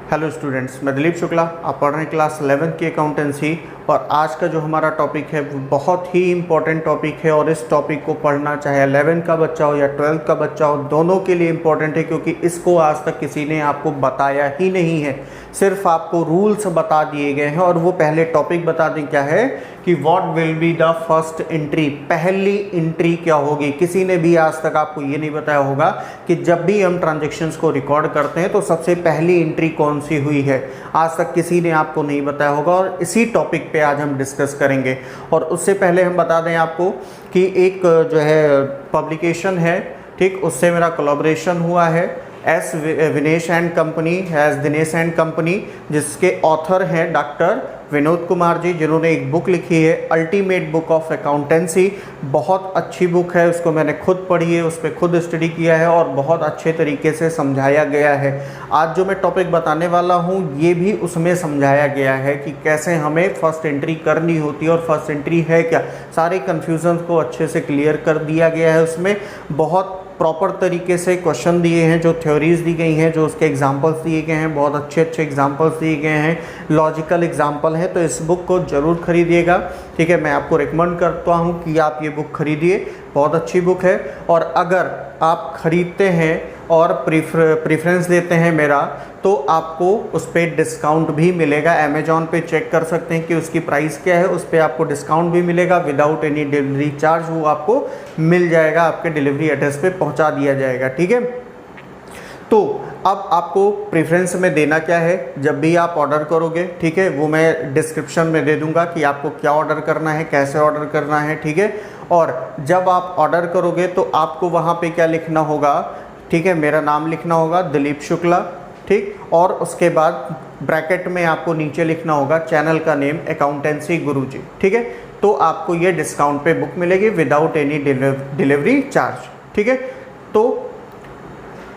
Hello students, मैं दिलीप शुक्ला। आप पढ़ रहे हैं क्लास 11 की अकाउंटेंसी और आज का जो हमारा टॉपिक है वो बहुत ही इम्पोर्टेंट टॉपिक है और इस टॉपिक को पढ़ना चाहे 11 का बच्चा हो या 12 का बच्चा हो, दोनों के लिए इम्पोर्टेंट है क्योंकि इसको आज तक किसी ने आपको बताया ही नहीं है। सिर्फ आपको रूल्स बता दिए गए हैं और वो पहले टॉपिक बता दें क्या है कि what will be the first entry, पहली एंट्री क्या होगी। किसी ने भी आज तक आपको ये नहीं बताया होगा कि जब भी हम ट्रांजैक्शंस को रिकॉर्ड करते हैं तो सबसे पहली एंट्री कौन सी हुई है, आज तक किसी ने आपको नहीं बताया होगा और इसी टॉपिक पे आज हम डिस्कस करेंगे। और उससे पहले हम बता दें आपको कि एक जो है पब्लिकेशन है, ठीक, उससे मेरा कोलैबोरेशन हुआ है S Vinesh and company, S Dinesh and company, जिसके ऑथर हैं डॉक्टर विनोद कुमार जी, जिन्होंने एक बुक लिखी है अल्टीमेट बुक ऑफ अकाउंटेंसी। बहुत अच्छी बुक है, उसको मैंने खुद पढ़ी है, उस पर खुद स्टडी किया है और बहुत अच्छे तरीके से समझाया गया है। आज जो मैं टॉपिक बताने वाला हूँ ये भी उसमें समझाया गया है कि कैसे हमें फर्स्ट एंट्री करनी होती है और फर्स्ट एंट्री है क्या। सारे कन्फ्यूजन को अच्छे से क्लियर कर दिया गया है। उसमें बहुत प्रॉपर तरीके से क्वेश्चन दिए हैं, जो थ्योरीज दी गई हैं, जो उसके एग्जांपल्स दिए गए हैं, बहुत अच्छे अच्छे एग्जांपल्स दिए गए हैं, लॉजिकल एग्जांपल हैं। तो इस बुक को ज़रूर खरीदिएगा, ठीक है। मैं आपको रिकमेंड करता हूं कि आप ये बुक खरीदिए, बहुत अच्छी बुक है। और अगर आप खरीदते हैं और प्रेफरेंस देते हैं मेरा, तो आपको उस पर डिस्काउंट भी मिलेगा। अमेजॉन पे चेक कर सकते हैं कि उसकी प्राइस क्या है, उस पर आपको डिस्काउंट भी मिलेगा विदाउट एनी डिलीवरी चार्ज। वो आपको मिल जाएगा, आपके डिलीवरी एड्रेस पे पहुंचा दिया जाएगा, ठीक है। तो अब आपको प्रेफरेंस में देना क्या है जब भी आप ऑर्डर करोगे, ठीक है, वो मैं डिस्क्रिप्शन में दे दूंगा कि आपको क्या ऑर्डर करना है, कैसे ऑर्डर करना है, ठीक है। और जब आप ऑर्डर करोगे तो आपको वहाँ पे क्या लिखना होगा, ठीक है, मेरा नाम लिखना होगा दिलीप शुक्ला, ठीक, और उसके बाद ब्रैकेट में आपको नीचे लिखना होगा चैनल का नेम अकाउंटेंसी गुरुजी, ठीक है। तो आपको ये डिस्काउंट पे बुक मिलेगी विदाउट एनी डिलीवरी चार्ज, ठीक है। तो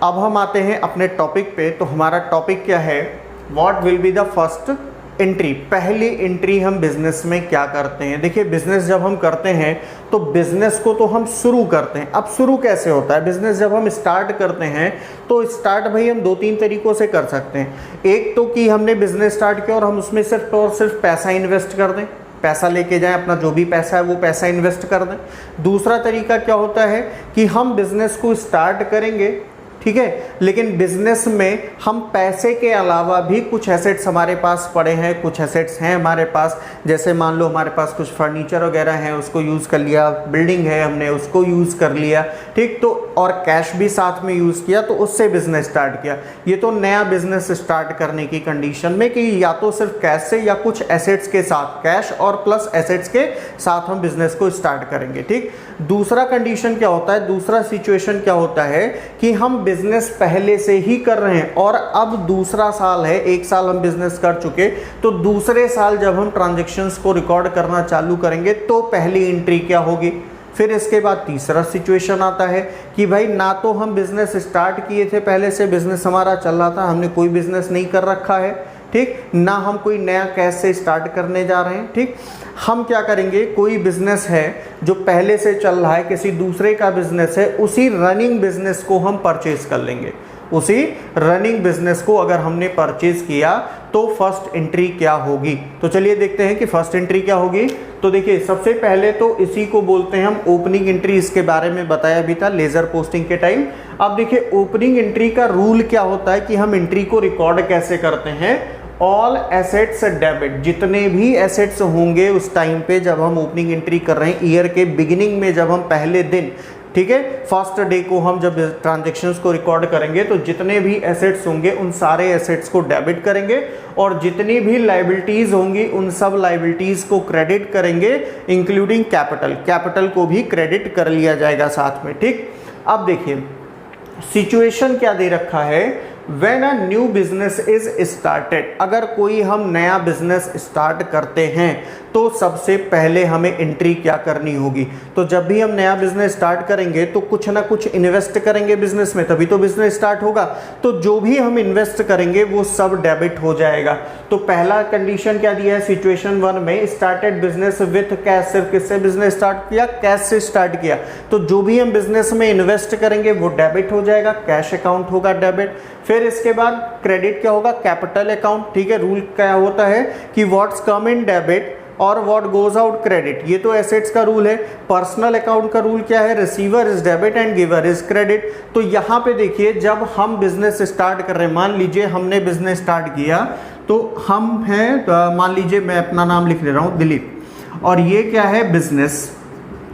अब हम आते हैं अपने टॉपिक पे। तो हमारा टॉपिक क्या है, what will be the first entry, पहली एंट्री हम बिजनेस में क्या करते हैं। देखिए, बिजनेस जब हम करते हैं तो बिजनेस को तो हम शुरू करते हैं। अब शुरू कैसे होता है, बिजनेस जब हम स्टार्ट करते हैं तो स्टार्ट भाई हम 2-3 तरीकों से कर सकते हैं। एक तो कि हमने बिजनेस स्टार्ट किया और हम उसमें सिर्फ और सिर्फ पैसा इन्वेस्ट कर दें, पैसा लेके जाएं, अपना जो भी पैसा है वो पैसा इन्वेस्ट कर दें। दूसरा तरीका क्या होता है कि हम बिजनेस को स्टार्ट करेंगे, ठीक है, लेकिन बिजनेस में हम पैसे के अलावा भी कुछ एसेट्स हमारे पास पड़े हैं, कुछ एसेट्स हैं हमारे पास, जैसे मान लो हमारे पास कुछ फर्नीचर वगैरह हैं, उसको यूज़ कर लिया, बिल्डिंग है हमने उसको यूज़ कर लिया, ठीक, तो और कैश भी साथ में यूज़ किया, तो उससे बिजनेस स्टार्ट किया। ये तो नया बिजनेस स्टार्ट करने की कंडीशन में कि या तो सिर्फ कैश से या कुछ एसेट्स के साथ, कैश और प्लस एसेट्स के साथ हम बिजनेस को स्टार्ट करेंगे, ठीक। दूसरा कंडीशन क्या होता है, दूसरा सिचुएशन क्या होता है कि हम बिजनेस पहले से ही कर रहे हैं और अब दूसरा साल है, 1 साल हम बिजनेस कर चुके, तो दूसरे साल जब हम ट्रांजैक्शंस को रिकॉर्ड करना चालू करेंगे तो पहली एंट्री क्या होगी। फिर इसके बाद तीसरा सिचुएशन आता है कि भाई ना तो हम बिजनेस स्टार्ट किए थे, पहले से बिजनेस हमारा चल रहा था, हमने कोई बिजनेस नहीं कर रखा है, ठीक, ना हम कोई नया कैश से स्टार्ट करने जा रहे हैं, ठीक। हम क्या करेंगे, कोई बिजनेस है जो पहले से चल रहा है, किसी दूसरे का बिजनेस है, उसी रनिंग बिजनेस को हम परचेज कर लेंगे। उसी रनिंग बिजनेस को अगर हमने परचेज किया तो फर्स्ट एंट्री क्या होगी। तो चलिए देखते हैं कि फर्स्ट एंट्री क्या होगी। तो देखिए, सबसे पहले तो इसी को बोलते हैं हम ओपनिंग एंट्री, इसके बारे में बताया भी था लेजर पोस्टिंग के टाइम। अब देखिए, ओपनिंग एंट्री का रूल क्या होता है कि हम एंट्री को रिकॉर्ड कैसे करते हैं। ऑल एसेट्स डेबिट, जितने भी एसेट्स होंगे उस टाइम पे जब हम ओपनिंग एंट्री कर रहे हैं, ईयर के बिगिनिंग में जब हम पहले दिन, ठीक है, फर्स्ट डे को हम जब ट्रांजैक्शंस को रिकॉर्ड करेंगे तो जितने भी एसेट्स होंगे उन सारे एसेट्स को डेबिट करेंगे और जितनी भी लायबिलिटीज होंगी उन सब लायबिलिटीज को क्रेडिट करेंगे, इंक्लूडिंग कैपिटल, कैपिटल को भी क्रेडिट कर लिया जाएगा साथ में, ठीक। अब देखिए, सिचुएशन क्या दे रखा है, When a new business is started, अगर कोई हम नया बिजनेस स्टार्ट करते हैं तो सबसे पहले हमें एंट्री क्या करनी होगी। तो जब भी हम नया बिजनेस स्टार्ट करेंगे तो कुछ ना कुछ इन्वेस्ट करेंगे बिजनेस में, तभी तो बिजनेस स्टार्ट होगा। तो जो भी हम इन्वेस्ट करेंगे वो सब डेबिट हो जाएगा। तो पहला कंडीशन क्या दिया है सिचुएशन 1 में, स्टार्टेड बिजनेस विथ कैश, सिर्फ किससे बिजनेस स्टार्ट किया, कैश से स्टार्ट किया। तो जो भी हम बिजनेस में इन्वेस्ट करेंगे वो डेबिट हो जाएगा, कैश अकाउंट होगा डेबिट। फिर फिर इसके बाद क्रेडिट क्या होगा, कैपिटल अकाउंट, ठीक है। रूल क्या होता है कि व्हाट्स कम इन डेबिट और व्हाट गोज आउट क्रेडिट, ये तो एसेट्स का रूल है। पर्सनल अकाउंट का रूल क्या है, receiver is debit and giver is credit. तो यहाँ पे देखिए जब हम बिजनेस स्टार्ट कर रहे हैं, मान लीजिए हमने बिजनेस स्टार्ट किया, तो हम हैं, मान लीजिए मैं अपना नाम लिख ले रहा हूँ दिलीप, और ये क्या है, बिजनेस,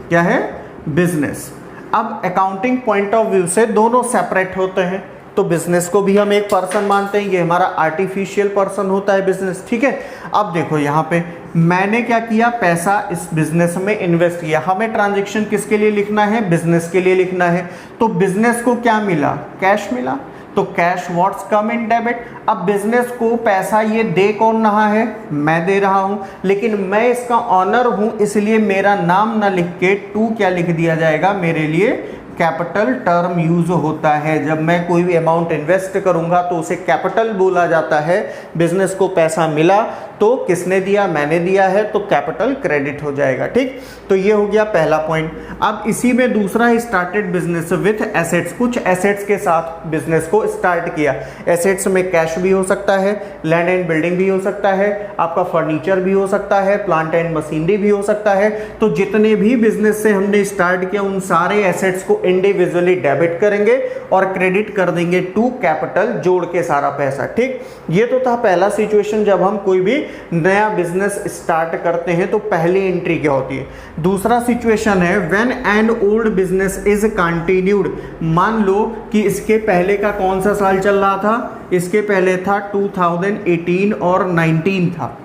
क्या है, बिजनेस। अब अकाउंटिंग पॉइंट ऑफ व्यू से दोनों सेपरेट होते हैं, तो बिजनेस को भी हम एक पर्सन मानते हैं, ये हमारा आर्टिफिशियल पर्सन होता है बिजनेस, ठीक है। अब देखो यहाँ पे मैंने क्या किया, पैसा इस बिजनेस में इन्वेस्ट किया। हमें ट्रांजैक्शन किसके लिए लिखना है, बिजनेस के लिए लिखना है। तो बिजनेस को क्या मिला, कैश मिला, तो cash what's come in debit. अब बिजनेस को पैसा ये दे कौन रहा है, मैं दे रहा हूं, लेकिन मैं इसका ऑनर हूं, इसलिए मेरा नाम ना लिख के टू क्या लिख दिया जाएगा, मेरे लिए कैपिटल टर्म यूज होता है। जब मैं कोई भी अमाउंट इन्वेस्ट करूंगा तो उसे कैपिटल बोला जाता है। बिजनेस को पैसा मिला तो किसने दिया, मैंने दिया है, तो कैपिटल क्रेडिट हो जाएगा, ठीक। तो ये हो गया पहला पॉइंट। अब इसी में दूसरा ही, स्टार्टेड बिजनेस विथ एसेट्स, कुछ एसेट्स के साथ बिजनेस को स्टार्ट किया। एसेट्स में कैश भी हो सकता है, लैंड एंड बिल्डिंग भी हो सकता है, आपका फर्नीचर भी हो सकता है, प्लांट एंड मशीनरी भी हो सकता है। तो जितने भी बिजनेस से हमने स्टार्ट किया उन सारे एसेट्स को इंडिविजुअली डेबिट करेंगे और क्रेडिट कर देंगे टू कैपिटल, जोड़ के सारा पैसा, ठीक। ये तो था पहला सिचुएशन, जब हम कोई भी नया बिजनेस स्टार्ट करते हैं तो पहली एंट्री क्या होती है। दूसरा सिचुएशन है when an old business is continued. मान लो कि इसके पहले का कौन सा साल चल रहा था, इसके पहले था 2018 और 19 था,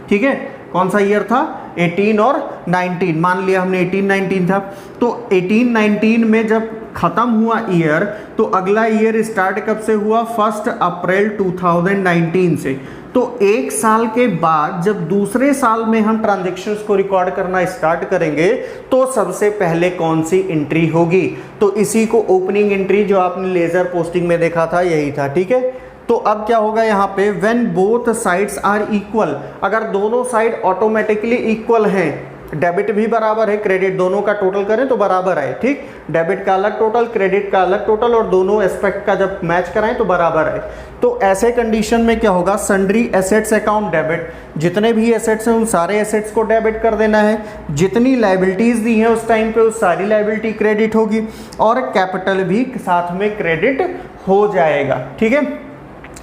ठीक है। कौन सा ईयर था, 18 और 19, मान लिया हमने 18-19 था। तो 18-19 में जब खत्म हुआ ईयर, तो अगला ईयर स्टार्ट कब से हुआ, 1 अप्रैल 2019 से। तो एक साल के बाद जब दूसरे साल में हम ट्रांजैक्शंस को रिकॉर्ड करना स्टार्ट करेंगे तो सबसे पहले कौन सी एंट्री होगी, तो इसी को ओपनिंग एंट्री जो आपने लेजर पोस्टिंग में देखा था यही था, ठीक है। तो अब क्या होगा यहाँ पे, when both sides are equal, अगर दोनों साइड ऑटोमेटिकली इक्वल हैं, डेबिट भी बराबर है, क्रेडिट, दोनों का टोटल करें तो बराबर आए, ठीक। डेबिट का अलग टोटल, क्रेडिट का अलग टोटल, और दोनों एस्पेक्ट का जब मैच कराएं तो बराबर आए। तो ऐसे कंडीशन में क्या होगा, सन्ड्री एसेट्स अकाउंट डेबिट, जितने भी एसेट्स हैं उन सारे एसेट्स को डेबिट कर देना है। जितनी लाइबिलिटीज दी हैं उस टाइम पे उस सारी लाइबिलिटी क्रेडिट होगी, और कैपिटल भी साथ में क्रेडिट हो जाएगा, ठीक है।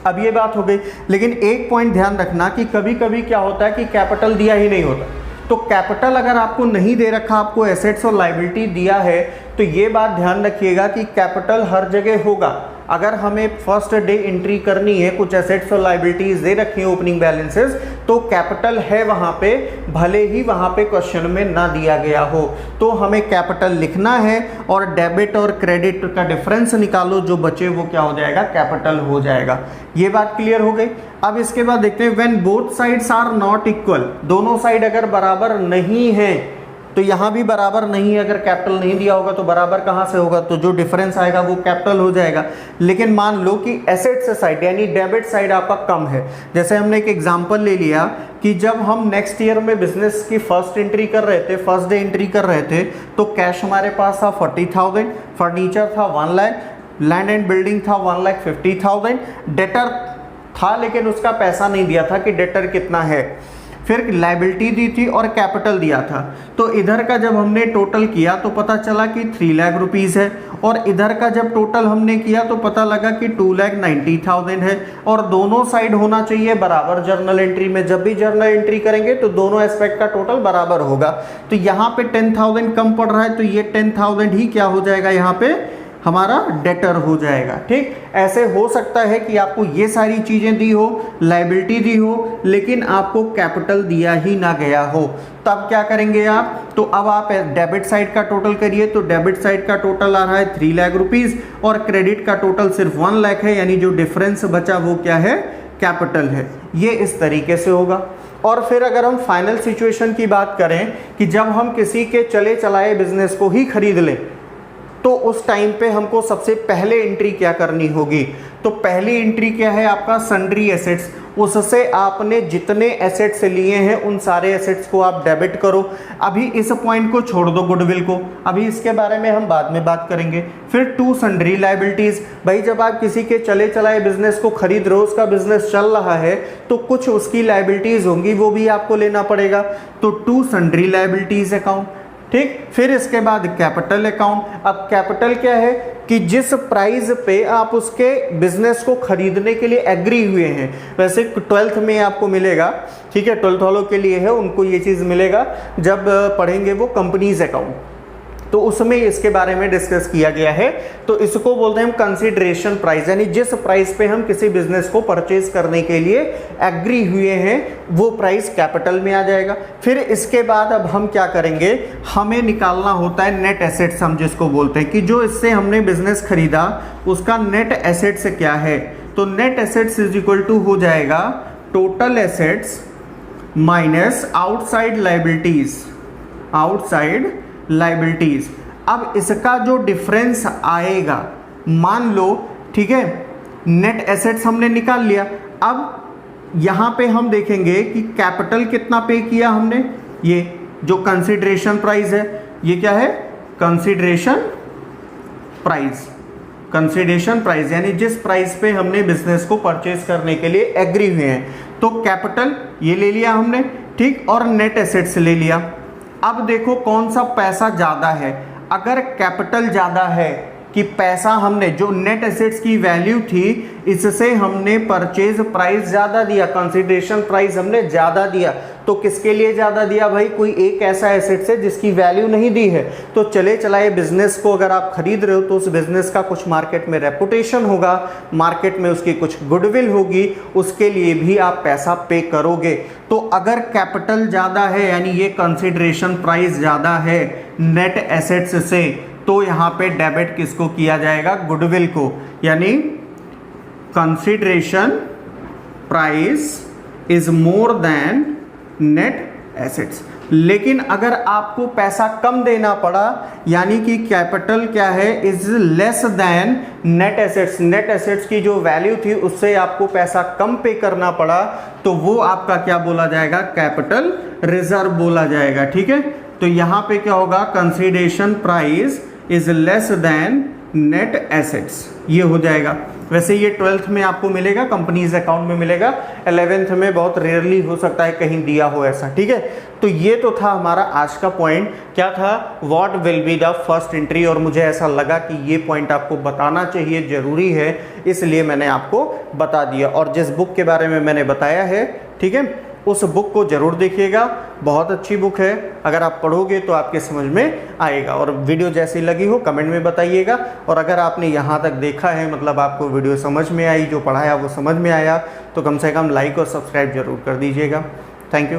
अब ये बात हो गई, लेकिन एक पॉइंट ध्यान रखना कि कभी कभी क्या होता है कि कैपिटल दिया ही नहीं होता। तो कैपिटल अगर आपको नहीं दे रखा, आपको एसेट्स और लाइबिलिटी दिया है, तो ये बात ध्यान रखिएगा कि कैपिटल हर जगह होगा। अगर हमें फर्स्ट डे एंट्री करनी है, कुछ एसेट्स और लाइबिलिटीज दे रखी है ओपनिंग बैलेंसेस, तो कैपिटल है वहाँ पे, भले ही वहाँ पे क्वेश्चन में ना दिया गया हो, तो हमें कैपिटल लिखना है और डेबिट और क्रेडिट का डिफरेंस निकालो, जो बचे वो क्या हो जाएगा, कैपिटल हो जाएगा। ये बात क्लियर हो गई। अब इसके बाद देखते हैं when both sides are not equal, दोनों साइड अगर बराबर नहीं है, तो यहाँ भी बराबर नहीं है, अगर कैपिटल नहीं दिया होगा तो बराबर कहाँ से होगा, तो जो डिफरेंस आएगा वो कैपिटल हो जाएगा। लेकिन मान लो कि एसेट्स साइड यानी डेबिट साइड आपका कम है, जैसे हमने एक एग्जांपल ले लिया कि जब हम नेक्स्ट ईयर में बिजनेस की फर्स्ट एंट्री कर रहे थे, फर्स्ट डे एंट्री कर रहे थे, तो कैश हमारे पास था 40,000, फर्नीचर था 1 लाख, लैंड एंड बिल्डिंग था 1,50,000, डेटर था लेकिन उसका पैसा नहीं दिया था कि डेटर कितना है, फिर लाइबिलिटी दी थी और कैपिटल दिया था। तो इधर का जब हमने टोटल किया तो पता चला कि 3 लाख रुपीज़ है, और इधर का जब टोटल हमने किया तो पता लगा कि 2,90,000 है, और दोनों साइड होना चाहिए बराबर जर्नल एंट्री में। जब भी जर्नल एंट्री करेंगे तो दोनों एस्पेक्ट का टोटल बराबर होगा। तो यहाँ पे 10,000 कम पड़ रहा है, तो ये 10,000 ही क्या हो जाएगा, यहाँ पे हमारा डेटर हो जाएगा, ठीक। ऐसे हो सकता है कि आपको ये सारी चीज़ें दी हो, लाइबिलिटी दी हो, लेकिन आपको कैपिटल दिया ही ना गया हो, तब क्या करेंगे आप, तो अब आप डेबिट साइड का टोटल करिए। तो डेबिट साइड का टोटल आ रहा है 3 लाख रुपीज़, और क्रेडिट का टोटल सिर्फ 1 लाख है, यानी जो डिफरेंस बचा वो क्या है, कैपिटल है। ये इस तरीके से होगा। और फिर अगर हम फाइनल सिचुएशन की बात करें कि जब हम किसी के चले चलाए बिजनेस को ही खरीद लें, तो उस टाइम पे हमको सबसे पहले एंट्री क्या करनी होगी? तो पहली एंट्री क्या है आपका? Sundry assets. उससे आपने जितने एसेट्स लिए हैं उन सारे एसेट्स को आप डेबिट करो। अभी इस पॉइंट को छोड़ दो, गुडविल को, अभी इसके बारे में हम बाद में बात करेंगे। फिर टू सन्ड्री लायबिलिटीज। भाई जब आप किसी के चले चलाए बिजनेस को खरीद रहे हो, उसका बिजनेस चल रहा है, तो कुछ उसकी लायबिलिटीज होंगी, वो भी आपको लेना पड़ेगा। तो टू सन्ड्री लायबिलिटीज अकाउंट, ठीक। फिर इसके बाद कैपिटल अकाउंट। अब कैपिटल क्या है कि जिस प्राइस पे आप उसके बिजनेस को खरीदने के लिए एग्री हुए हैं, वैसे 12th में आपको मिलेगा, ठीक है, 12th वालों के लिए है, उनको ये चीज़ मिलेगा जब पढ़ेंगे वो कंपनीज अकाउंट, तो उसमें इसके बारे में डिस्कस किया गया है। तो इसको बोलते हैं हम कंसीडरेशन प्राइस, यानी जिस प्राइस पे हम किसी बिजनेस को परचेज करने के लिए एग्री हुए हैं वो प्राइस कैपिटल में आ जाएगा। फिर इसके बाद अब हम क्या करेंगे, हमें निकालना होता है नेट एसेट्स, हम जिसको बोलते हैं कि जो इससे हमने बिजनेस खरीदा उसका नेट एसेट्स क्या है। तो net assets is equal to हो जाएगा total assets minus outside liabilities, outside liabilities. अब इसका जो डिफरेंस आएगा, मान लो, ठीक है, नेट एसेट्स हमने निकाल लिया। अब यहां पे हम देखेंगे कि कैपिटल कितना पे किया हमने, ये जो कंसीडरेशन प्राइस है, ये क्या है? कंसीडरेशन प्राइस, कंसीडरेशन प्राइस यानी जिस प्राइस पे हमने बिजनेस को परचेज करने के लिए एग्री हुए हैं। तो कैपिटल ये ले लिया हमने, ठीक, और नेट एसेट्स ले लिया। अब देखो कौन सा पैसा ज़्यादा है। अगर कैपिटल ज़्यादा है कि पैसा हमने जो नेट एसेट्स की वैल्यू थी इससे हमने परचेज प्राइस ज़्यादा दिया, कंसीडरेशन प्राइस हमने ज़्यादा दिया, तो किसके लिए ज़्यादा दिया भाई? कोई एक ऐसा एसेट्स है जिसकी वैल्यू नहीं दी है। तो चले चलाए बिजनेस को अगर आप खरीद रहे हो तो उस बिजनेस का कुछ मार्केट में रेपुटेशन होगा, मार्केट में उसकी कुछ गुडविल होगी, उसके लिए भी आप पैसा पे करोगे। तो अगर कैपिटल ज़्यादा है यानी ये कंसीडरेशन प्राइस ज़्यादा है नेट एसेट्स से, तो यहाँ पे डेबिट किसको किया जाएगा? गुडविल को, यानी consideration price is more than net assets. लेकिन अगर आपको पैसा कम देना पड़ा, यानी कि कैपिटल क्या है? Is less than net assets, net assets की जो वैल्यू थी उससे आपको पैसा कम पे करना पड़ा, तो वो आपका क्या बोला जाएगा? कैपिटल रिजर्व बोला जाएगा, ठीक है। तो यहां पे क्या होगा? Consideration price is less than net assets, ये हो जाएगा। वैसे ये 12th में आपको मिलेगा, कंपनीज अकाउंट में मिलेगा, 11th में बहुत रेयरली हो सकता है कहीं दिया हो ऐसा, ठीक है। तो ये तो था हमारा आज का पॉइंट, क्या था? What will be the first entry. और मुझे ऐसा लगा कि ये पॉइंट आपको बताना चाहिए, जरूरी है, इसलिए मैंने आपको बता दिया। और जिस बुक के बारे में मैंने बताया है, ठीक है, उस बुक को जरूर देखिएगा, बहुत अच्छी बुक है, अगर आप पढ़ोगे तो आपके समझ में आएगा। और वीडियो जैसी लगी हो कमेंट में बताइएगा। और अगर आपने यहाँ तक देखा है, मतलब आपको वीडियो समझ में आई, जो पढ़ाया वो समझ में आया, तो कम से कम लाइक और सब्सक्राइब जरूर कर दीजिएगा। Thank you.